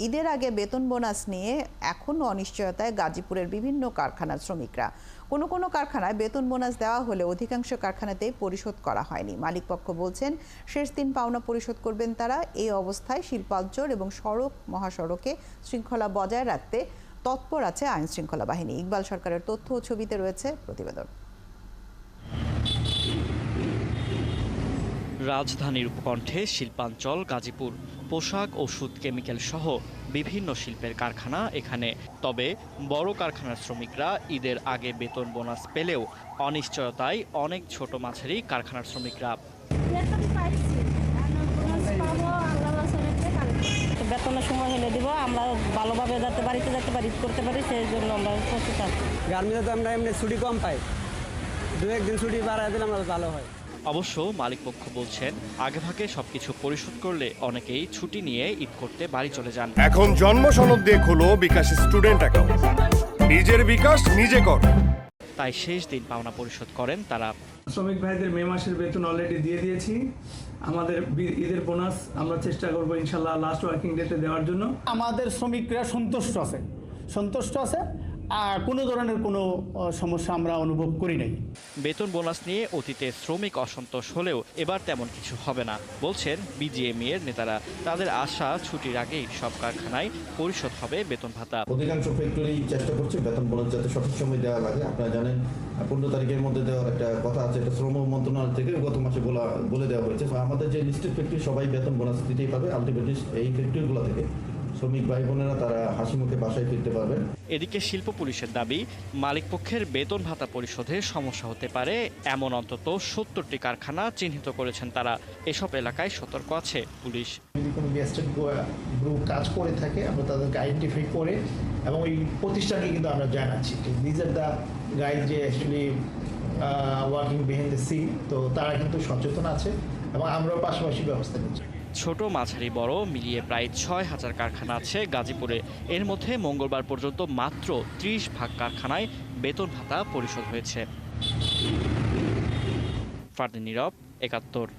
ঈদের আগে বেতন বোনাস নিয়ে এখনও অনিশ্চয়তায় গাজীপুরের বিভিন্ন কারখানার শ্রমিকরা। কোনো কোনো কারখানায় বেতন বোনাস দেওয়া হলে অধিকাংশ কারখানাতেই পরিশোধ করা হয়নি। মালিকপক্ষ বলছেন শেষ দিন পাওনা পরিশোধ করবেন তারা। এই অবস্থায় শিল্পাঞ্চল এবং সড়ক মহাসড়কে শৃঙ্খলা বজায় রাখতে তৎপর আছে আইন শৃঙ্খলা বাহিনী। ইকবাল সরকারের তথ্য ও ছবিতে রয়েছে প্রতিবেদন। রাজধানীর উপকণ্ঠে শিল্পাঞ্চল গাজীপুর। পোশাক, ওষুধ, কেমিক্যাল সহ বিভিন্ন শিল্পের কারখানা এখানে। তবে বড় কারখানার শ্রমিকরা ঈদের আগে বেতন বোনাস পেলেও অনিশ্চয়তায় অনেক ছোট মাঝারি কারখানার শ্রমিকরা। বেতনের সময় হলে দিব, আমরা ভালোভাবে যাতে বাড়িতে যেতে পারি, করতে পারি, সেই জন্য আমরা প্রস্তুত আছি। গার্মেন্টে তো আমরা এমনি ছুটি কম পাই, দু একদিন ছুটি বাড়ায় দিলে আমরা ভালো হয়। অবশ্য মালিকপক্ষ বলছেন আগেভাগে সবকিছু পরিশোধ করলে অনেকেই ছুটি নিয়ে ঈদ করতে বাড়ি চলে যান। এখন জন্ম সনদ দিয়ে খোলো বিকাশ স্টুডেন্ট অ্যাকাউন্ট, নিজের বিকাশ নিজে কর। তাই শেষ দিন পাওনা পরিশোধ করেন তারা। শ্রমিক ভাইদের মে মাসের বেতন অলরেডি দিয়ে দিয়েছি। আমাদের ঈদের বোনাস আমরা চেষ্টা করবো ইনশাল্লাহ লাস্ট ওয়ার্কিং ডেতে দেওয়ার জন্য। আমাদের শ্রমিকরা সন্তুষ্ট আছে আর কোনো ধরনের কোনো সমস্যা আমরা অনুভব করি নাই। বেতন বোনাস নিয়ে অতীতে শ্রমিক অসন্তোষ হলেও এবার তেমন কিছু হবে না বলছেন বিজিএমই এর নেতারা। তাদের আশা ছুটির আগেই সব কারখানায় পরিশোধ হবে বেতন ভাতা। অধিকাংশ ফ্যাক্টরি চেষ্টা করছে বেতন বোনাস যাতে সঠিক সময় দেওয়া লাগে। আপনারা জানেন 15 তারিখের মধ্যে দেওয়ার একটা কথা আছে, এটা শ্রম মন্ত্রণালয় থেকে গত মাসে বলে দেওয়া হয়েছে। আমাদের যে লিস্টেড ফ্যাক্টরি সবাই বেতন বোনাস দিতেই পাবে। আলটিমেটলি এই ফ্যাক্টরিগুলো থেকে শ্রমিক ভাই বোনেরা তারা হাসি মুখে বাসায় ফিরতে পারবেন। এদিকে শিল্প পুলিশের দাবি মালিকপক্ষের বেতন ভাতা পরিশোধে সমস্যা হতে পারে এমন অন্তত 70টি কারখানা চিহ্নিত করেছেন তারা। এসব এলাকায় সতর্ক আছে পুলিশ। যদি কোনো গেস্টেড গ্রুপ কাজ করে থাকে আমরা তাদেরকে আইডেন্টিফাই করে এবং ওই প্রতিষ্ঠানকে কিন্তু আমরা জানাচ্ছি দিস আর দ্য গাইজ যে actually working behind the scene. তো তারা কিন্তু সচেতন আছে এবং আমরাও পাশাপাশি ব্যবস্থা নিচ্ছি। ছোট, মাঝারি, বড় মিলিয়ে প্রায় 6000 কারখানা আছে গাজীপুরে। এর মধ্যে মঙ্গলবার পর্যন্ত মাত্র 30% কারখানায় বেতন ভাতা পরিশোধ হয়েছে। ফারদিন নীরব, ৭১।